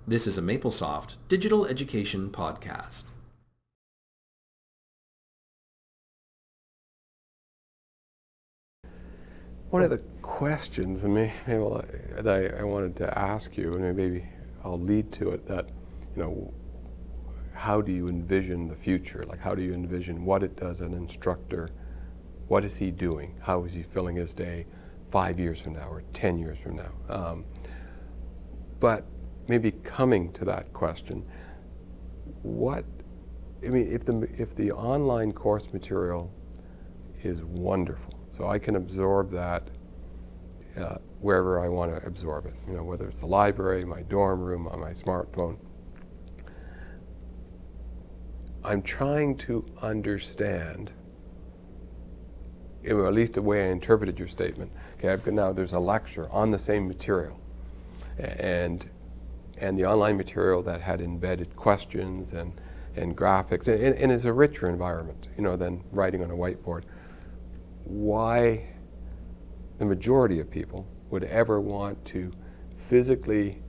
This is a Maplesoft digital education podcast. One of the questions that I wanted to ask you, and maybe I'll lead to it, that, how do you envision the future? Like, how do you envision what it does an instructor? What is he doing? How is he filling his day 5 years from now or 10 years from now? But maybe coming to that question, if the online course material is wonderful, so I can absorb that wherever I want to absorb it, whether it's the library, my dorm room, on my smartphone. I'm trying to understand, at least the way I interpreted your statement. Okay, now there's a lecture on the same material, and the online material that had embedded questions and graphics, and is a richer environment, than writing on a whiteboard. Why the majority of people would ever want to physically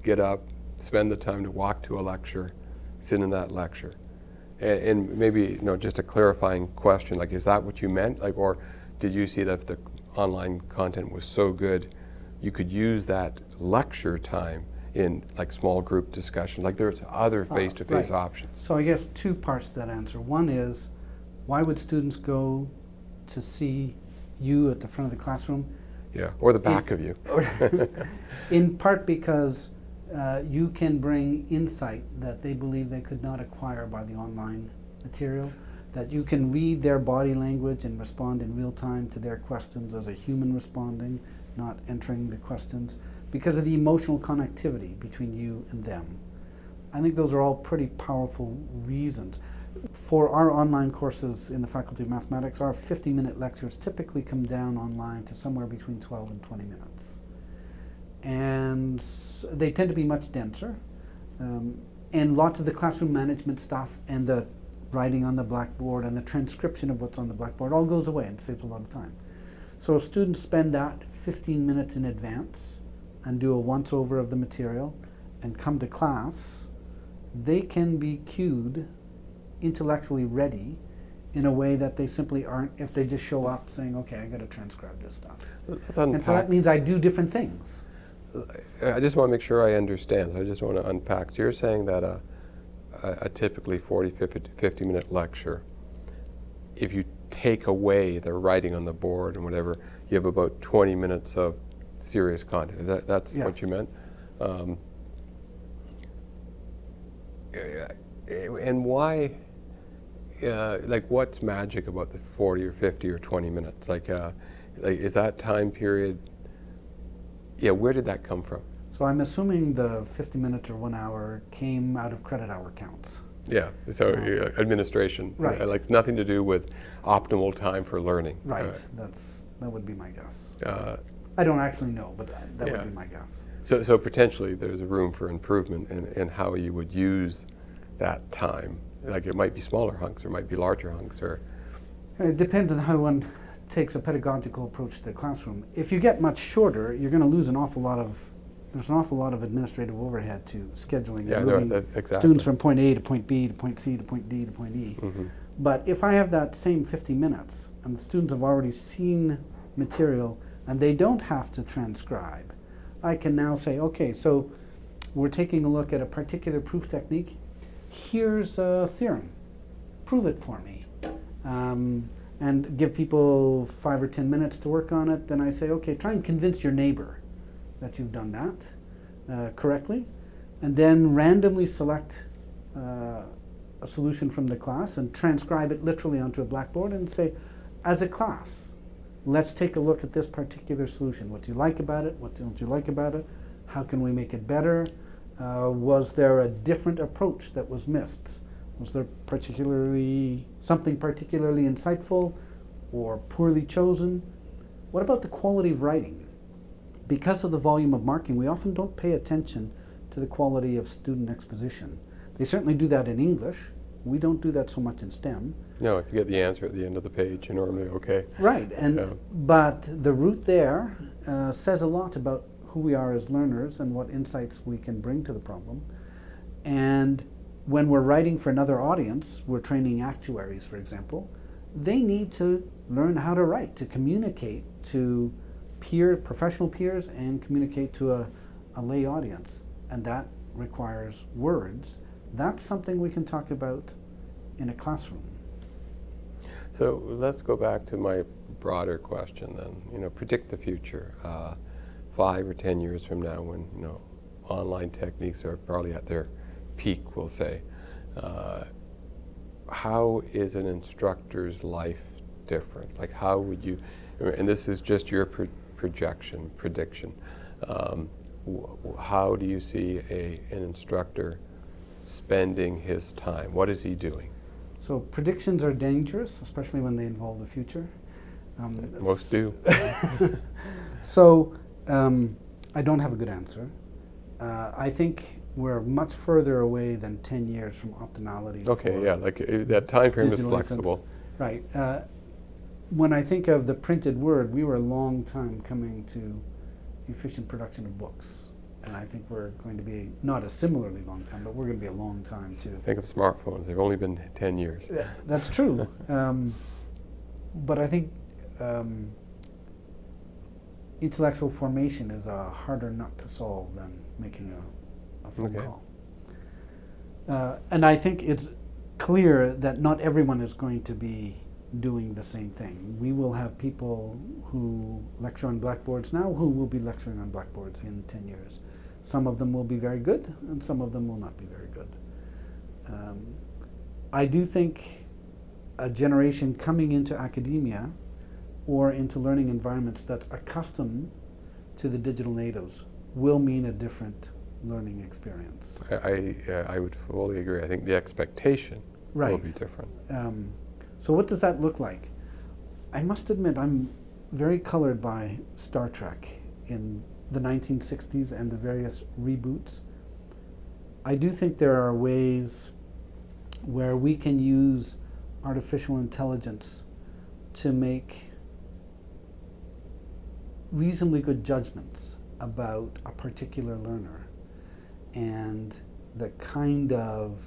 get up, spend the time to walk to a lecture, sit in that lecture? And maybe, just a clarifying question, like, is that what you meant? Like, or did you see that if the online content was so good, you could use that lecture time in like small group discussion? Like, there's other face-to-face options. So I guess two parts to that answer. One is, why would students go to see you at the front of the classroom? Yeah, or the back of you. In part because you can bring insight that they believe they could not acquire by the online material, that you can read their body language and respond in real time to their questions as a human responding, not entering the questions, because of the emotional connectivity between you and them. I think those are all pretty powerful reasons. For our online courses in the Faculty of Mathematics, our 50-minute lectures typically come down online to somewhere between 12 and 20 minutes. And they tend to be much denser. And lots of the classroom management stuff and the writing on the blackboard and the transcription of what's on the blackboard all goes away and saves a lot of time. So if students spend that 15 minutes in advance and do a once-over of the material and come to class, they can be cued, intellectually ready, in a way that they simply aren't if they just show up saying, okay, I got to transcribe this stuff. And so that means I do different things. I just want to make sure I understand. So I just want to unpack. So you're saying that a typically 40, 50-minute lecture, if you take away the writing on the board and whatever, you have about 20 minutes of serious content. That's yes. What you meant? And why, like, what's magic about the 40 or 50 or 20 minutes? Like is that time period, where did that come from? So I'm assuming the 50 minutes or 1 hour came out of credit hour counts. Yeah, so administration. Right. Like, it's nothing to do with optimal time for learning. Right, that would be my guess. I don't actually know, but that would be my guess. So potentially there's a room for improvement in how you would use that time. Like, it might be smaller hunks, or it might be larger hunks, or... It depends on how one takes a pedagogical approach to the classroom. If you get much shorter, you're going to lose an awful lot of administrative overhead to scheduling and moving exactly. Students from point A to point B to point C to point D to point E. Mm-hmm. But if I have that same 50 minutes and the students have already seen material and they don't have to transcribe, I can now say, okay, so we're taking a look at a particular proof technique. Here's a theorem. Prove it for me. And give people 5 or 10 minutes to work on it. Then I say, okay, try and convince your neighbor that you've done that correctly. And then randomly select a solution from the class and transcribe it literally onto a blackboard and say, as a class, let's take a look at this particular solution. What do you like about it? What don't you like about it? How can we make it better? Was there a different approach that was missed? Was there something particularly insightful or poorly chosen? What about the quality of writing? Because of the volume of marking, we often don't pay attention to the quality of student exposition. They certainly do that in English. We don't do that so much in STEM. No, if you get the answer at the end of the page, you're normally okay. Right, but the route there says a lot about who we are as learners and what insights we can bring to the problem. And when we're writing for another audience, we're training actuaries, for example, they need to learn how to write, to communicate to professional peers and communicate to a lay audience. And that requires words. That's something we can talk about in a classroom. So let's go back to my broader question then. Predict the future. 5 or 10 years from now, when online techniques are probably at their peak, we'll say. How is an instructor's life different? Like, how would you, and this is just your prediction, how do you see an instructor spending his time? What is he doing? So predictions are dangerous, especially when they involve the future. Most do. So I don't have a good answer. I think we're much further away than 10 years from optimality. Okay, yeah, like that time frame is digital flexible. Right. When I think of the printed word, we were a long time coming to efficient production of books. And I think we're going to be, not a similarly long time, but we're going to be a long time too. Think of smartphones. They've only been 10 years. That's true. But I think intellectual formation is a harder nut to solve than making a phone call. And I think it's clear that not everyone is going to be doing the same thing. We will have people who lecture on blackboards now who will be lecturing on blackboards in 10 years. Some of them will be very good, and some of them will not be very good. I do think a generation coming into academia or into learning environments that's accustomed to the digital natives will mean a different learning experience. I would fully agree. I think the expectation will be different. So what does that look like? I must admit I'm very colored by Star Trek in the 1960s and the various reboots. I do think there are ways where we can use artificial intelligence to make reasonably good judgments about a particular learner and the kind of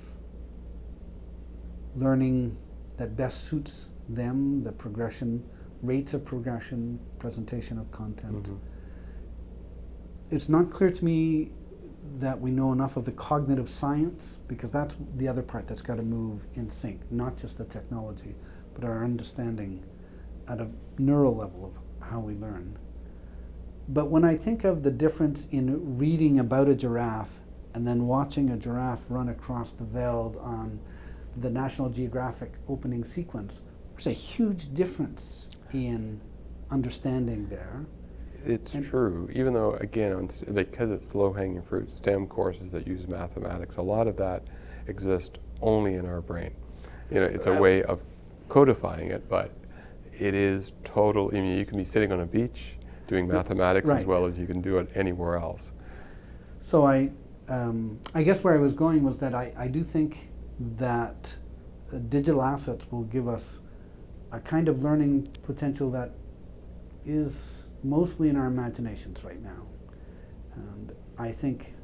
learning that best suits them, the progression, rates of progression, presentation of content. Mm-hmm. It's not clear to me that we know enough of the cognitive science, because that's the other part that's got to move in sync, not just the technology, but our understanding at a neural level of how we learn. But when I think of the difference in reading about a giraffe and then watching a giraffe run across the veld on the National Geographic opening sequence, there's a huge difference in understanding there. It's true, even though, again, because it's low-hanging fruit, STEM courses that use mathematics, a lot of that exists only in our brain. It's a way of codifying it, but it is total. I mean, you can be sitting on a beach doing mathematics as well as you can do it anywhere else. So I guess where I was going was that I do think that digital assets will give us a kind of learning potential that is mostly in our imaginations right now. And I think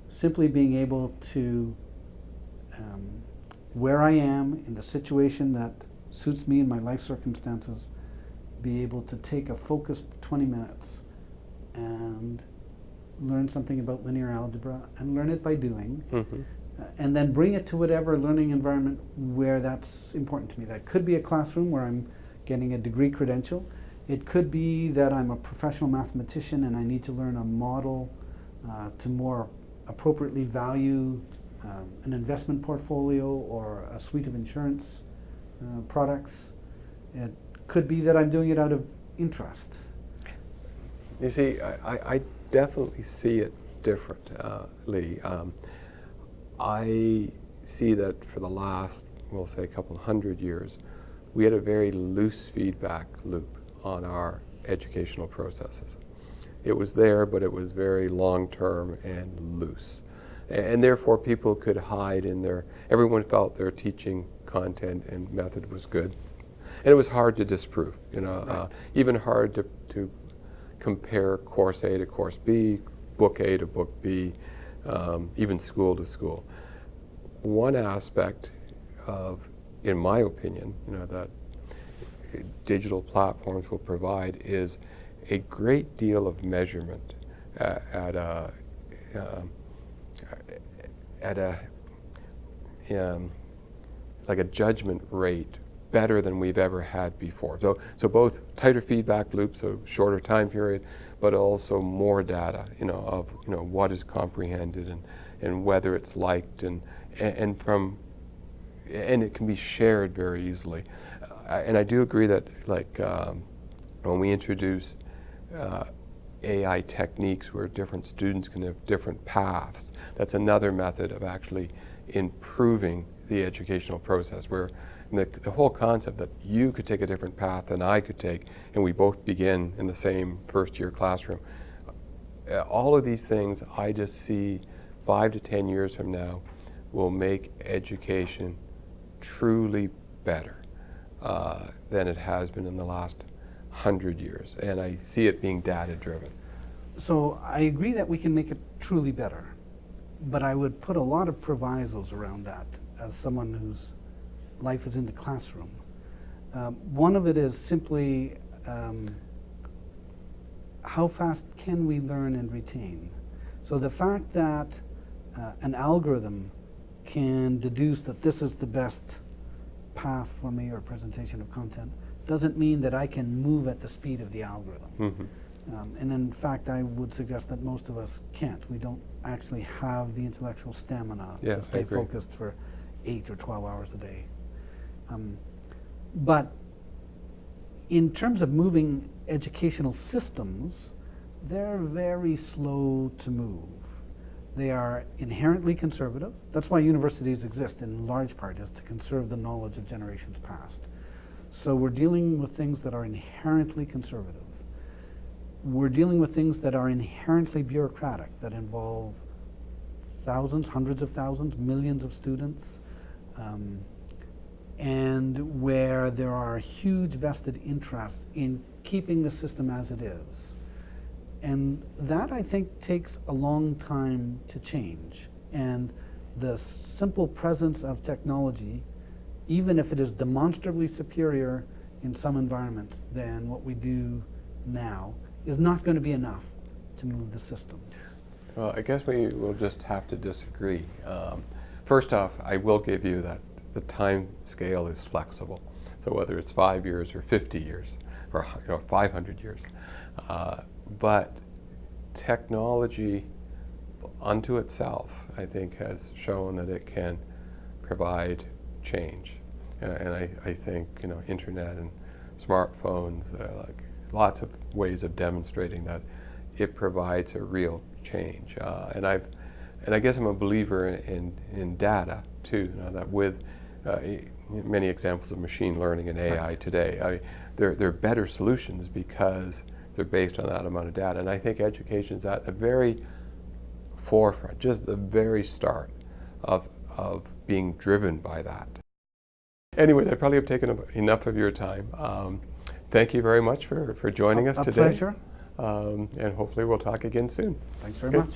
simply being able to, where I am in the situation that suits me in my life circumstances, be able to take a focused 20 minutes and learn something about linear algebra and learn it by doing, and then bring it to whatever learning environment where that's important to me. That could be a classroom where I'm getting a degree credential. It could be that I'm a professional mathematician and I need to learn a model to more appropriately value an investment portfolio or a suite of insurance products. It could be that I'm doing it out of interest. You see, I definitely see it differently. I see that for the last, we'll say, a couple 100 years, we had a very loose feedback loop on our educational processes. It was there, but it was very long-term and loose. And therefore, people could hide in their, everyone felt their teaching content and method was good. And it was hard to disprove, even hard to compare course A to course B, book A to book B, even school to school. One aspect of, in my opinion, that digital platforms will provide is a great deal of measurement at a like a judgment rate better than we've ever had before. So both tighter feedback loops, so shorter time period, but also more data, of what is comprehended and whether it's liked and it can be shared very easily. And I do agree that when we introduce AI techniques where different students can have different paths, that's another method of actually improving the educational process, where the whole concept that you could take a different path than I could take, and we both begin in the same first-year classroom. All of these things, I just see 5 to 10 years from now will make education truly better than it has been in the last 100 years, and I see it being data-driven. So I agree that we can make it truly better, but I would put a lot of provisos around that as someone whose life is in the classroom. One of it is simply how fast can we learn and retain? So the fact that an algorithm can deduce that this is the best path for me or presentation of content doesn't mean that I can move at the speed of the algorithm. Mm-hmm. And in fact, I would suggest that most of us can't. We don't actually have the intellectual stamina to stay focused for 8 or 12 hours a day. But in terms of moving educational systems, they're very slow to move. They are inherently conservative. That's why universities exist in large part, is to conserve the knowledge of generations past. So we're dealing with things that are inherently conservative. We're dealing with things that are inherently bureaucratic, that involve thousands, hundreds of thousands, millions of students, and where there are huge vested interests in keeping the system as it is. And that, I think, takes a long time to change. And the simple presence of technology, even if it is demonstrably superior in some environments than what we do now, is not going to be enough to move the system. Well, I guess we will just have to disagree. First off, I will give you that the time scale is flexible. So whether it's 5 years or 50 years or 500 years. But technology unto itself, I think, has shown that it can provide change. And I think, internet and smartphones, like lots of ways of demonstrating that it provides a real change. And I guess I'm a believer in data too. That with many examples of machine learning and AI today, they're better solutions because they're based on that amount of data. And I think education's at the very forefront, just the very start of being driven by that. Anyways, I probably have taken up enough of your time. Thank you very much for joining us today. A pleasure. And hopefully we'll talk again soon. Thanks very much.